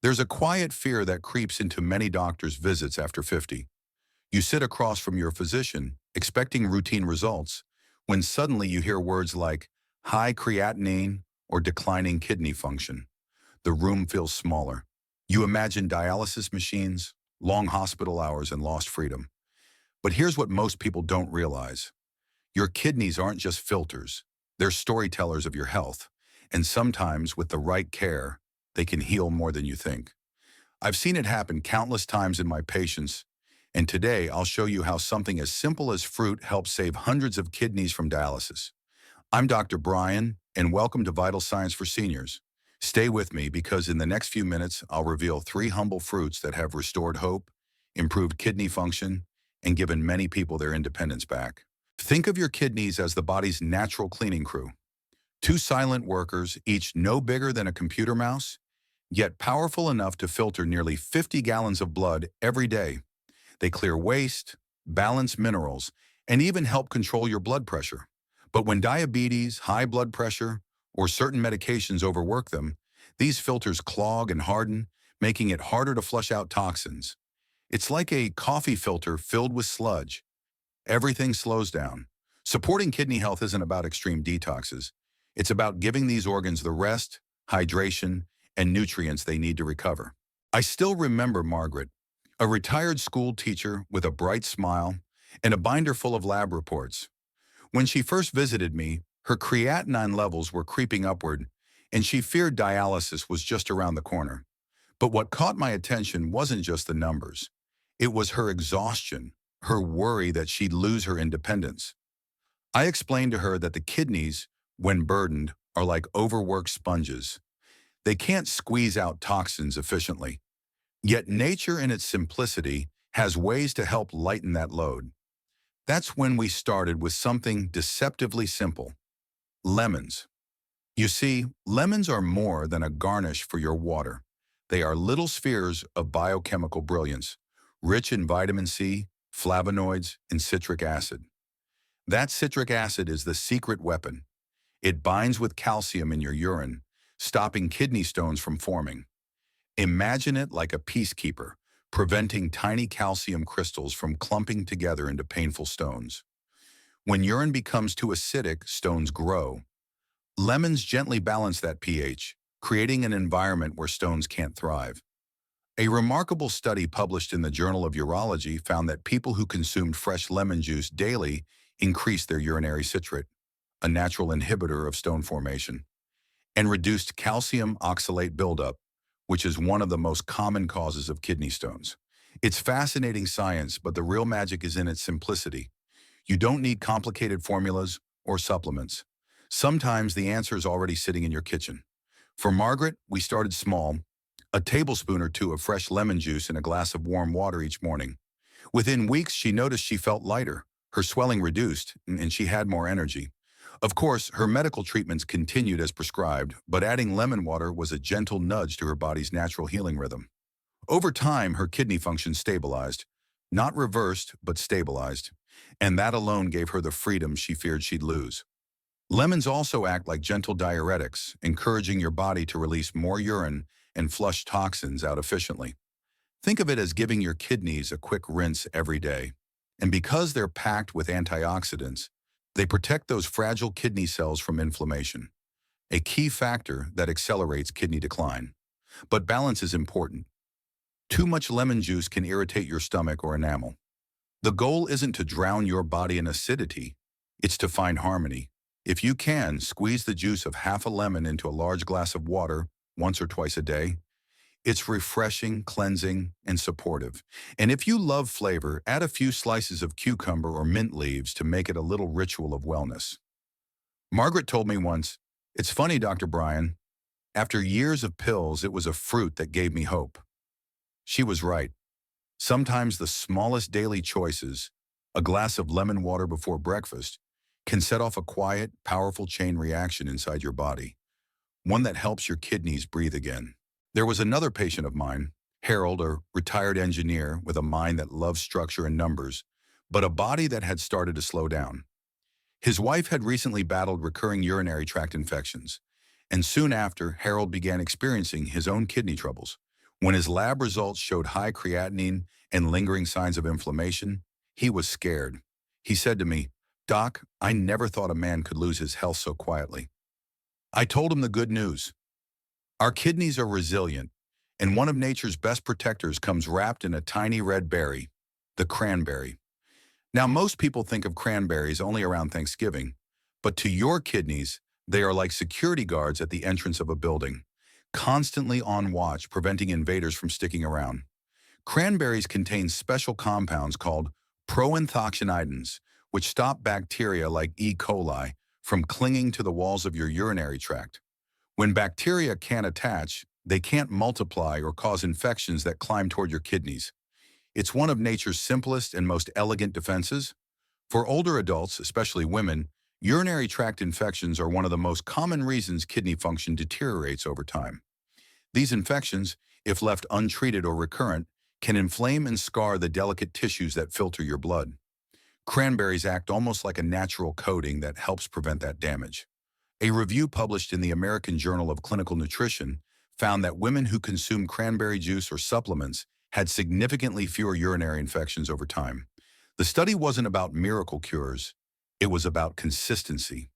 There's a quiet fear that creeps into many doctors' visits after 50. You sit across from your physician, expecting routine results, when suddenly you hear words like high creatinine or declining kidney function. The room feels smaller. You imagine dialysis machines, long hospital hours, and lost freedom. But here's what most people don't realize. Your kidneys aren't just filters. They're storytellers of your health. And sometimes, with the right care, they can heal more than you think. I've seen it happen countless times in my patients, and today I'll show you how something as simple as fruit helps save hundreds of kidneys from dialysis. I'm Dr. Brian, and welcome to Vital Science for Seniors. Stay with me because in the next few minutes, I'll reveal 3 humble fruits that have restored hope, improved kidney function, and given many people their independence back. Think of your kidneys as the body's natural cleaning crew. 2 silent workers, each no bigger than a computer mouse, yet powerful enough to filter nearly 50 gallons of blood every day. They clear waste, balance minerals, and even help control your blood pressure. But when diabetes, high blood pressure, or certain medications overwork them, these filters clog and harden, making it harder to flush out toxins. It's like a coffee filter filled with sludge. Everything slows down. Supporting kidney health isn't about extreme detoxes. It's about giving these organs the rest, hydration, and nutrients they need to recover. I still remember Margaret, a retired school teacher with a bright smile and a binder full of lab reports. When she first visited me, her creatinine levels were creeping upward, and she feared dialysis was just around the corner. But what caught my attention wasn't just the numbers. It was her exhaustion, her worry that she'd lose her independence. I explained to her that the kidneys, when burdened, are like overworked sponges. They can't squeeze out toxins efficiently. Yet nature in its simplicity has ways to help lighten that load. That's when we started with something deceptively simple: lemons. You see, lemons are more than a garnish for your water. They are little spheres of biochemical brilliance, rich in vitamin C, flavonoids, and citric acid. That citric acid is the secret weapon. It binds with calcium in your urine, stopping kidney stones from forming. Imagine it like a peacekeeper, preventing tiny calcium crystals from clumping together into painful stones. When urine becomes too acidic, stones grow. Lemons gently balance that pH, creating an environment where stones can't thrive. A remarkable study published in the Journal of Urology found that people who consumed fresh lemon juice daily increased their urinary citrate, a natural inhibitor of stone formation, and reduced calcium oxalate buildup, which is one of the most common causes of kidney stones. It's fascinating science, but the real magic is in its simplicity. You don't need complicated formulas or supplements. Sometimes the answer is already sitting in your kitchen. For Margaret, we started small, a tablespoon or 2 of fresh lemon juice in a glass of warm water each morning. Within weeks, she noticed she felt lighter, her swelling reduced, and she had more energy. Of course, her medical treatments continued as prescribed, but adding lemon water was a gentle nudge to her body's natural healing rhythm. Over time, her kidney function stabilized, not reversed, but stabilized, and that alone gave her the freedom she feared she'd lose. Lemons also act like gentle diuretics, encouraging your body to release more urine and flush toxins out efficiently. Think of it as giving your kidneys a quick rinse every day. And because they're packed with antioxidants, they protect those fragile kidney cells from inflammation, a key factor that accelerates kidney decline. But balance is important. Too much lemon juice can irritate your stomach or enamel. The goal isn't to drown your body in acidity, it's to find harmony. If you can, squeeze the juice of half a lemon into a large glass of water once or twice a day. It's refreshing, cleansing, and supportive. And if you love flavor, add a few slices of cucumber or mint leaves to make it a little ritual of wellness. Margaret told me once, "It's funny, Dr. Brian, after years of pills, it was a fruit that gave me hope." She was right. Sometimes the smallest daily choices, a glass of lemon water before breakfast, can set off a quiet, powerful chain reaction inside your body, one that helps your kidneys breathe again. There was another patient of mine, Harold, a retired engineer with a mind that loved structure and numbers, but a body that had started to slow down. His wife had recently battled recurring urinary tract infections, and soon after, Harold began experiencing his own kidney troubles. When his lab results showed high creatinine and lingering signs of inflammation, he was scared. He said to me, "Doc, I never thought a man could lose his health so quietly." I told him the good news. Our kidneys are resilient, and one of nature's best protectors comes wrapped in a tiny red berry, the cranberry. Now, most people think of cranberries only around Thanksgiving, but to your kidneys, they are like security guards at the entrance of a building, constantly on watch, preventing invaders from sticking around. Cranberries contain special compounds called proanthocyanidins, which stop bacteria like E. coli from clinging to the walls of your urinary tract. When bacteria can't attach, they can't multiply or cause infections that climb toward your kidneys. It's one of nature's simplest and most elegant defenses. For older adults, especially women, urinary tract infections are one of the most common reasons kidney function deteriorates over time. These infections, if left untreated or recurrent, can inflame and scar the delicate tissues that filter your blood. Cranberries act almost like a natural coating that helps prevent that damage. A review published in the American Journal of Clinical Nutrition found that women who consumed cranberry juice or supplements had significantly fewer urinary infections over time. The study wasn't about miracle cures, it was about consistency.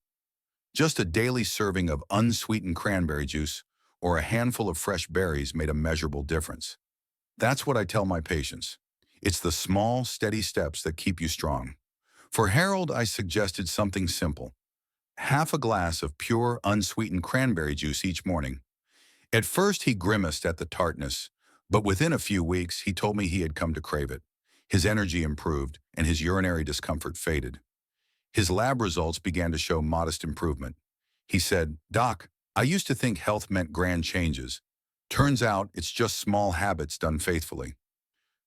Just a daily serving of unsweetened cranberry juice or a handful of fresh berries made a measurable difference. That's what I tell my patients. It's the small, steady steps that keep you strong. For Harold, I suggested something simple. Half a glass of pure, unsweetened cranberry juice each morning. At first, he grimaced at the tartness, but within a few weeks, he told me he had come to crave it. His energy improved, and his urinary discomfort faded. His lab results began to show modest improvement. He said, "Doc, I used to think health meant grand changes. Turns out it's just small habits done faithfully."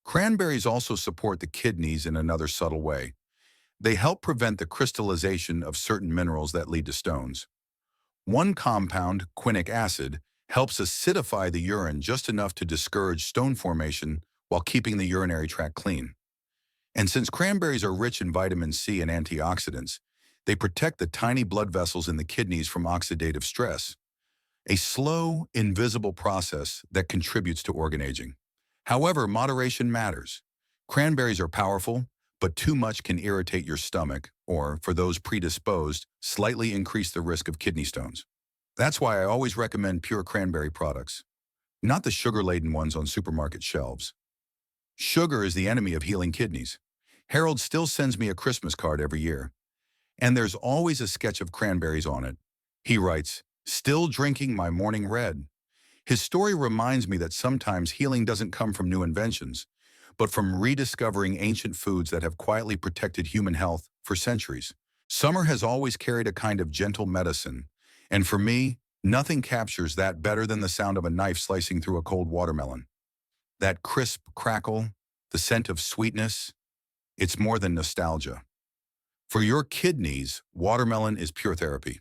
Cranberries also support the kidneys in another subtle way. They help prevent the crystallization of certain minerals that lead to stones. One compound, quinic acid, helps acidify the urine just enough to discourage stone formation while keeping the urinary tract clean. And since cranberries are rich in vitamin C and antioxidants, they protect the tiny blood vessels in the kidneys from oxidative stress, a slow, invisible process that contributes to organ aging. However, moderation matters. Cranberries are powerful, but too much can irritate your stomach or, for those predisposed, slightly increase the risk of kidney stones. That's why I always recommend pure cranberry products, not the sugar-laden ones on supermarket shelves. Sugar is the enemy of healing kidneys. Harold still sends me a Christmas card every year, and there's always a sketch of cranberries on it. He writes, "Still drinking my morning red." His story reminds me that sometimes healing doesn't come from new inventions, but from rediscovering ancient foods that have quietly protected human health for centuries. Summer has always carried a kind of gentle medicine, and for me, nothing captures that better than the sound of a knife slicing through a cold watermelon. That crisp crackle, the scent of sweetness, it's more than nostalgia. For your kidneys, watermelon is pure therapy.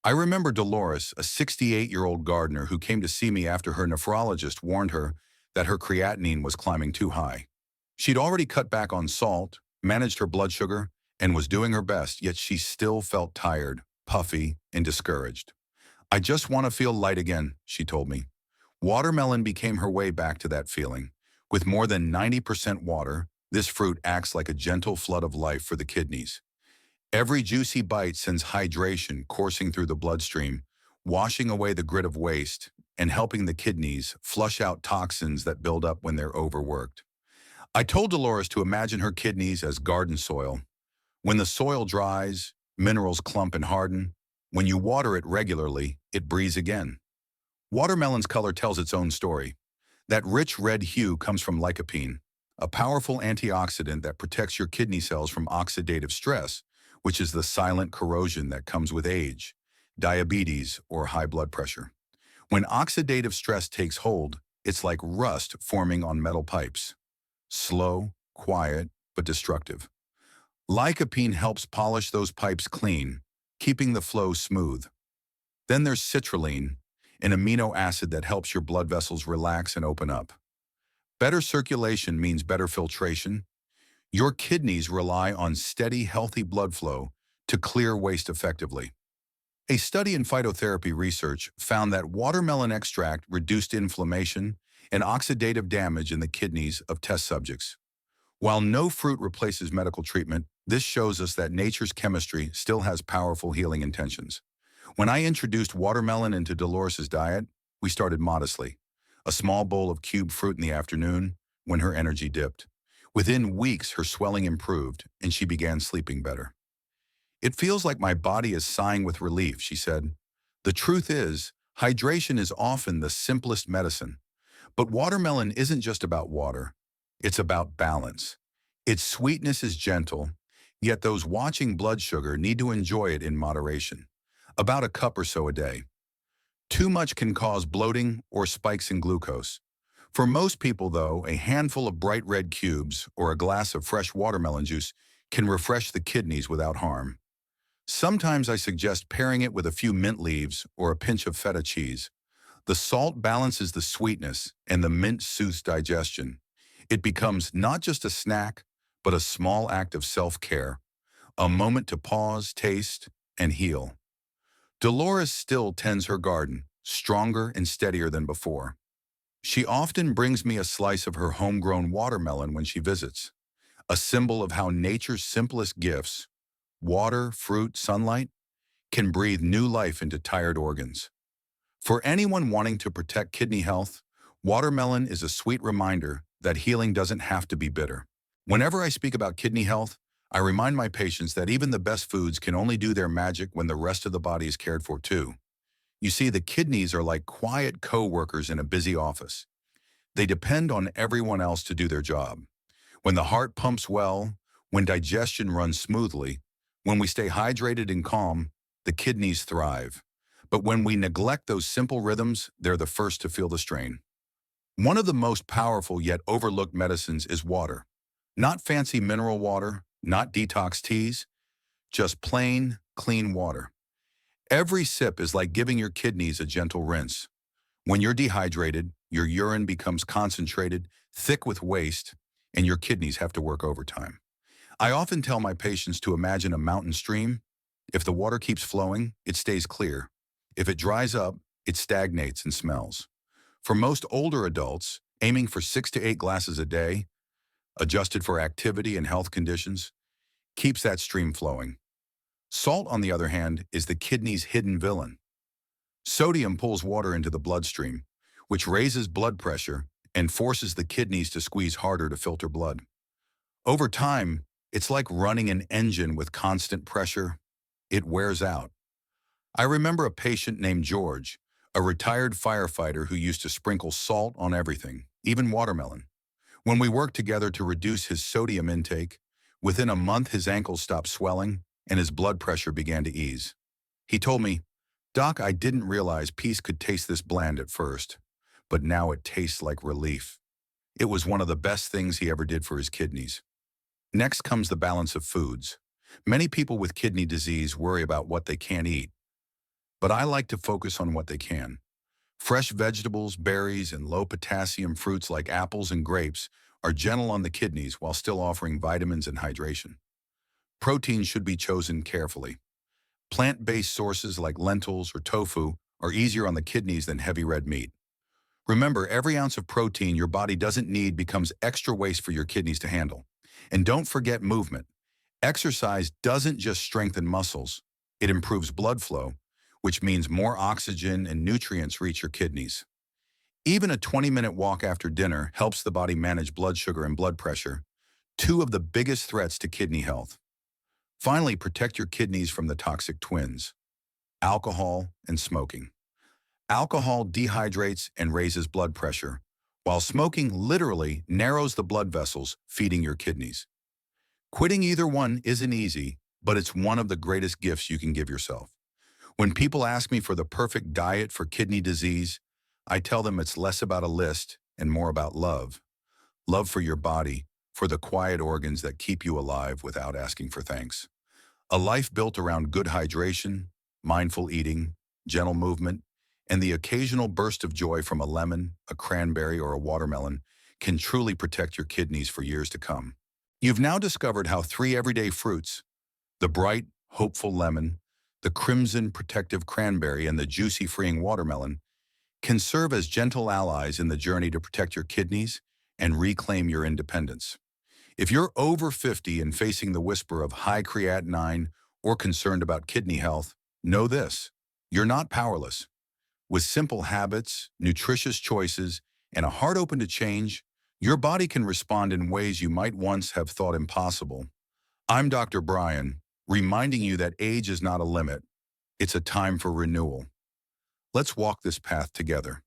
I remember Dolores, a 68-year-old gardener who came to see me after her nephrologist warned her that her creatinine was climbing too high. She'd already cut back on salt, managed her blood sugar, and was doing her best, yet she still felt tired, puffy, and discouraged. "I just want to feel light again," she told me. Watermelon became her way back to that feeling. With more than 90% water, this fruit acts like a gentle flood of life for the kidneys. Every juicy bite sends hydration coursing through the bloodstream, washing away the grit of waste and helping the kidneys flush out toxins that build up when they're overworked. I told Dolores to imagine her kidneys as garden soil. When the soil dries, minerals clump and harden. When you water it regularly, it breathes again. Watermelon's color tells its own story. That rich red hue comes from lycopene, a powerful antioxidant that protects your kidney cells from oxidative stress, which is the silent corrosion that comes with age, diabetes, or high blood pressure. When oxidative stress takes hold, it's like rust forming on metal pipes. Slow, quiet, but destructive. Lycopene helps polish those pipes clean, keeping the flow smooth. Then there's citrulline, an amino acid that helps your blood vessels relax and open up. Better circulation means better filtration. Your kidneys rely on steady, healthy blood flow to clear waste effectively. A study in phytotherapy research found that watermelon extract reduced inflammation and oxidative damage in the kidneys of test subjects. While no fruit replaces medical treatment, this shows us that nature's chemistry still has powerful healing intentions. When I introduced watermelon into Dolores's diet, we started modestly. A small bowl of cubed fruit in the afternoon when her energy dipped. Within weeks, her swelling improved and she began sleeping better. "It feels like my body is sighing with relief," she said. The truth is, hydration is often the simplest medicine. But watermelon isn't just about water. It's about balance. Its sweetness is gentle, yet those watching blood sugar need to enjoy it in moderation. About a cup or so a day. Too much can cause bloating or spikes in glucose. For most people, though, a handful of bright red cubes or a glass of fresh watermelon juice can refresh the kidneys without harm. Sometimes I suggest pairing it with a few mint leaves or a pinch of feta cheese. The salt balances the sweetness and the mint soothes digestion. It becomes not just a snack, but a small act of self-care, a moment to pause, taste, and heal. Dolores still tends her garden, stronger and steadier than before. She often brings me a slice of her homegrown watermelon when she visits, a symbol of how nature's simplest gifts, water, fruit, sunlight, can breathe new life into tired organs. For anyone wanting to protect kidney health, watermelon is a sweet reminder that healing doesn't have to be bitter. Whenever I speak about kidney health, I remind my patients that even the best foods can only do their magic when the rest of the body is cared for too. You see, the kidneys are like quiet co-workers in a busy office. They depend on everyone else to do their job. When the heart pumps well, when digestion runs smoothly, when we stay hydrated and calm, the kidneys thrive. But when we neglect those simple rhythms, they're the first to feel the strain. One of the most powerful yet overlooked medicines is water. Not fancy mineral water, not detox teas, just plain, clean water. Every sip is like giving your kidneys a gentle rinse. When you're dehydrated, your urine becomes concentrated, thick with waste, and your kidneys have to work overtime. I often tell my patients to imagine a mountain stream. If the water keeps flowing, it stays clear. If it dries up, it stagnates and smells. For most older adults, aiming for 6 to 8 glasses a day, adjusted for activity and health conditions, keeps that stream flowing. Salt, on the other hand, is the kidney's hidden villain. Sodium pulls water into the bloodstream, which raises blood pressure and forces the kidneys to squeeze harder to filter blood. Over time, it's like running an engine with constant pressure. It wears out. I remember a patient named George, a retired firefighter who used to sprinkle salt on everything, even watermelon. When we worked together to reduce his sodium intake, within a month his ankles stopped swelling and his blood pressure began to ease. He told me, "Doc, I didn't realize peace could taste this bland at first, but now it tastes like relief." It was one of the best things he ever did for his kidneys. Next comes the balance of foods. Many people with kidney disease worry about what they can't eat, but I like to focus on what they can. Fresh vegetables, berries, and low-potassium fruits like apples and grapes are gentle on the kidneys while still offering vitamins and hydration. Protein should be chosen carefully. Plant-based sources like lentils or tofu are easier on the kidneys than heavy red meat. Remember, every ounce of protein your body doesn't need becomes extra waste for your kidneys to handle. And don't forget movement. Exercise doesn't just strengthen muscles, it improves blood flow, which means more oxygen and nutrients reach your kidneys. Even a 20-minute walk after dinner helps the body manage blood sugar and blood pressure, two of the biggest threats to kidney health. Finally, protect your kidneys from the toxic twins: alcohol and smoking. Alcohol dehydrates and raises blood pressure, while smoking literally narrows the blood vessels feeding your kidneys. Quitting either one isn't easy, but it's one of the greatest gifts you can give yourself. When people ask me for the perfect diet for kidney disease, I tell them it's less about a list and more about love. Love for your body, for the quiet organs that keep you alive without asking for thanks. A life built around good hydration, mindful eating, gentle movement, and the occasional burst of joy from a lemon, a cranberry, or a watermelon can truly protect your kidneys for years to come. You've now discovered how 3 everyday fruits, the bright, hopeful lemon, the crimson protective cranberry, and the juicy freeing watermelon, can serve as gentle allies in the journey to protect your kidneys and reclaim your independence. If you're over 50 and facing the whisper of high creatinine or concerned about kidney health, know this: you're not powerless. With simple habits, nutritious choices, and a heart open to change, your body can respond in ways you might once have thought impossible. I'm Dr. Brian, reminding you that age is not a limit. It's a time for renewal. Let's walk this path together.